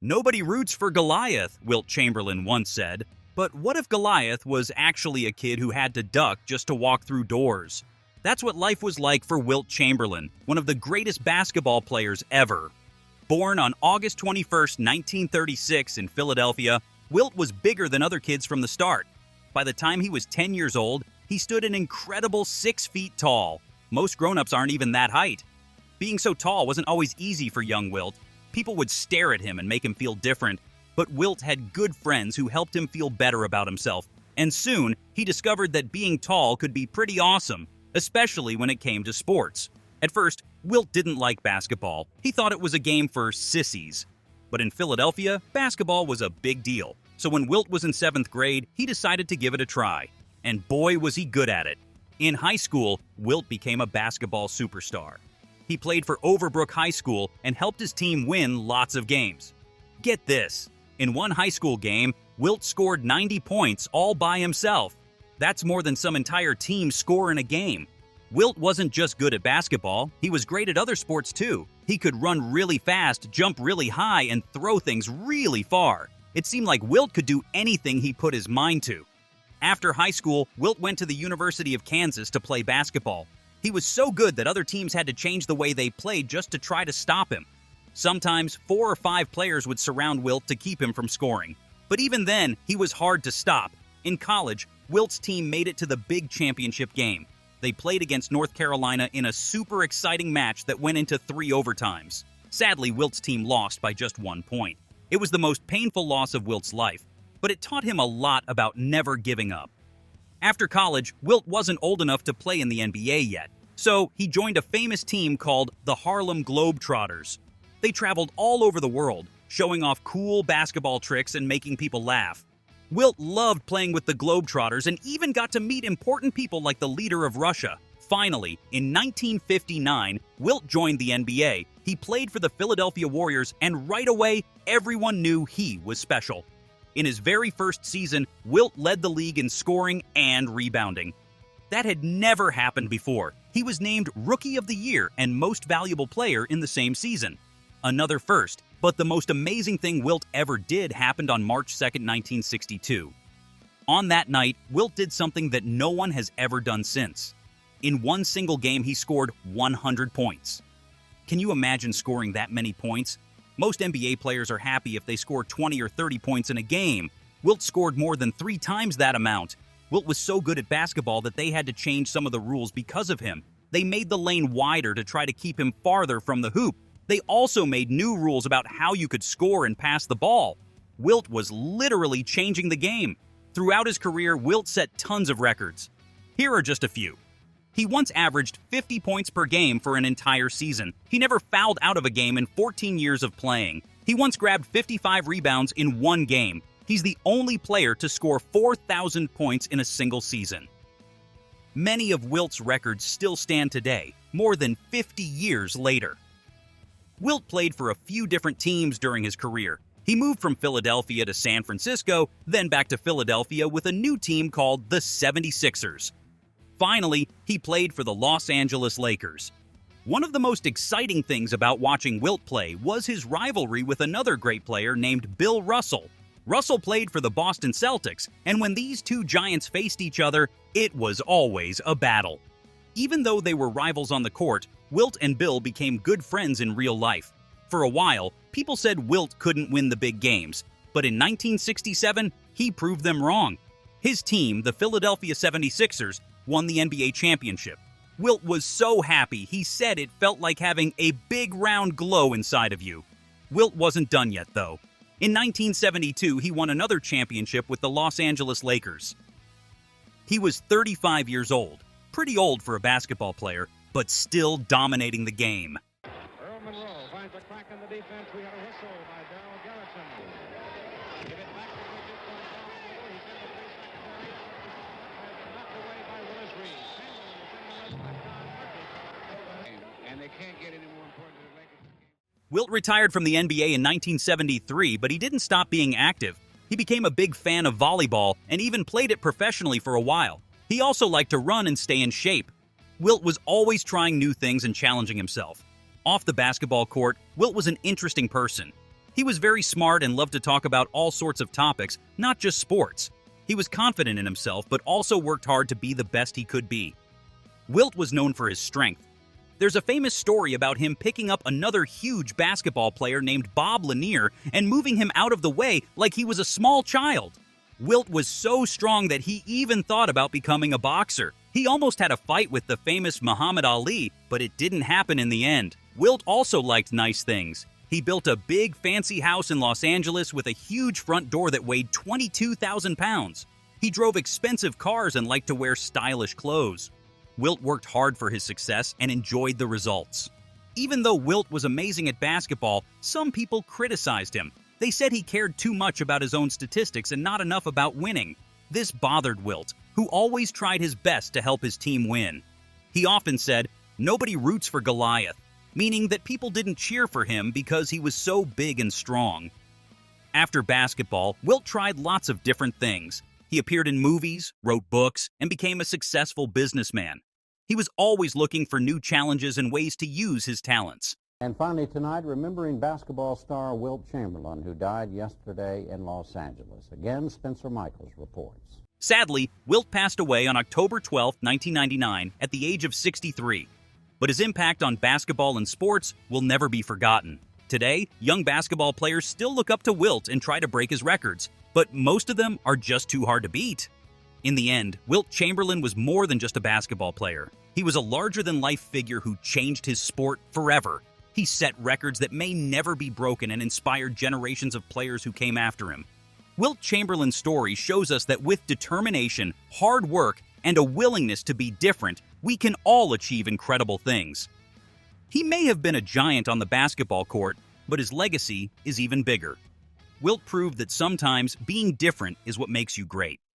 Nobody roots for Goliath, Wilt Chamberlain once said. But what if Goliath was actually a kid who had to duck just to walk through doors? That's what life was like for Wilt Chamberlain, one of the greatest basketball players ever. Born on August 21, 1936 in Philadelphia, Wilt was bigger than other kids from the start. By the time he was 10 years old, he stood an incredible 6 feet tall. Most grown-ups aren't even that height. Being so tall wasn't always easy for young Wilt. People would stare at him and make him feel different, but Wilt had good friends who helped him feel better about himself, and soon he discovered that being tall could be pretty awesome, especially when it came to sports. At first, Wilt didn't like basketball. He thought it was a game for sissies. But in Philadelphia, basketball was a big deal, so when Wilt was in 7th grade, he decided to give it a try. And boy, was he good at it. In high school, Wilt became a basketball superstar. He played for Overbrook High School and helped his team win lots of games. Get this, in one high school game, Wilt scored 90 points all by himself. That's more than some entire team score in a game. Wilt wasn't just good at basketball, he was great at other sports too. He could run really fast, jump really high, and throw things really far. It seemed like Wilt could do anything he put his mind to. After high school, Wilt went to the University of Kansas to play basketball. He was so good that other teams had to change the way they played just to try to stop him. Sometimes 4 or 5 players would surround Wilt to keep him from scoring. But even then, he was hard to stop. In college, Wilt's team made it to the big championship game. They played against North Carolina in a super exciting match that went into 3 overtimes. Sadly, Wilt's team lost by just 1 point. It was the most painful loss of Wilt's life, but it taught him a lot about never giving up. After college, Wilt wasn't old enough to play in the NBA yet, so he joined a famous team called the Harlem Globetrotters. They traveled all over the world, showing off cool basketball tricks and making people laugh. Wilt loved playing with the Globetrotters and even got to meet important people like the leader of Russia. Finally, in 1959, Wilt joined the NBA. He played for the Philadelphia Warriors, and right away, everyone knew he was special. In his very first season, Wilt led the league in scoring and rebounding. That had never happened before. He was named Rookie of the Year and Most Valuable Player in the same season. Another first, but the most amazing thing Wilt ever did happened on March 2, 1962. On that night, Wilt did something that no one has ever done since. In one single game, he scored 100 points. Can you imagine scoring that many points? Most NBA players are happy if they score 20 or 30 points in a game. Wilt scored more than 3 times that amount. Wilt was so good at basketball that they had to change some of the rules because of him. They made the lane wider to try to keep him farther from the hoop. They also made new rules about how you could score and pass the ball. Wilt was literally changing the game. Throughout his career, Wilt set tons of records. Here are just a few. He once averaged 50 points per game for an entire season. He never fouled out of a game in 14 years of playing. He once grabbed 55 rebounds in one game. He's the only player to score 4,000 points in a single season. Many of Wilt's records still stand today, more than 50 years later. Wilt played for a few different teams during his career. He moved from Philadelphia to San Francisco, then back to Philadelphia with a new team called the 76ers. Finally, he played for the Los Angeles Lakers. One of the most exciting things about watching Wilt play was his rivalry with another great player named Bill Russell. Russell played for the Boston Celtics, and when these two giants faced each other, it was always a battle. Even though they were rivals on the court, Wilt and Bill became good friends in real life. For a while, people said Wilt couldn't win the big games, but in 1967, he proved them wrong. His team, the Philadelphia 76ers, won the NBA championship. Wilt was so happy, he said it felt like having a big round glow inside of you. Wilt wasn't done yet, though. In 1972, he won another championship with the Los Angeles Lakers. He was 35 years old, pretty old for a basketball player, but still dominating the game. Earl Monroe finds a crack in the defense. We have a whistle by Darrell Garrison. Give it back to Bridges from down low. He's in the 3-second area. Knocked away by Willis Reed. Penguins in the wrist by Don Murphy. And they can't get any more important to the Lakers. Wilt retired from the NBA in 1973, but he didn't stop being active. He became a big fan of volleyball and even played it professionally for a while. He also liked to run and stay in shape. Wilt was always trying new things and challenging himself. Off the basketball court, Wilt was an interesting person. He was very smart and loved to talk about all sorts of topics, not just sports. He was confident in himself, but also worked hard to be the best he could be. Wilt was known for his strength. There's a famous story about him picking up another huge basketball player named Bob Lanier and moving him out of the way like he was a small child. Wilt was so strong that he even thought about becoming a boxer. He almost had a fight with the famous Muhammad Ali, but it didn't happen in the end. Wilt also liked nice things. He built a big, fancy house in Los Angeles with a huge front door that weighed 22,000 pounds. He drove expensive cars and liked to wear stylish clothes. Wilt worked hard for his success and enjoyed the results. Even though Wilt was amazing at basketball, some people criticized him. They said he cared too much about his own statistics and not enough about winning. This bothered Wilt, who always tried his best to help his team win. He often said, "Nobody roots for Goliath," meaning that people didn't cheer for him because he was so big and strong. After basketball, Wilt tried lots of different things. He appeared in movies, wrote books, and became a successful businessman. He was always looking for new challenges and ways to use his talents. And finally tonight, remembering basketball star Wilt Chamberlain, who died yesterday in Los Angeles. Again, Spencer Michaels reports. Sadly, Wilt passed away on October 12, 1999, at the age of 63. But his impact on basketball and sports will never be forgotten. Today, young basketball players still look up to Wilt and try to break his records, but most of them are just too hard to beat. In the end, Wilt Chamberlain was more than just a basketball player. He was a larger-than-life figure who changed his sport forever. He set records that may never be broken and inspired generations of players who came after him. Wilt Chamberlain's story shows us that with determination, hard work, and a willingness to be different, we can all achieve incredible things. He may have been a giant on the basketball court, but his legacy is even bigger. Wilt proved that sometimes being different is what makes you great.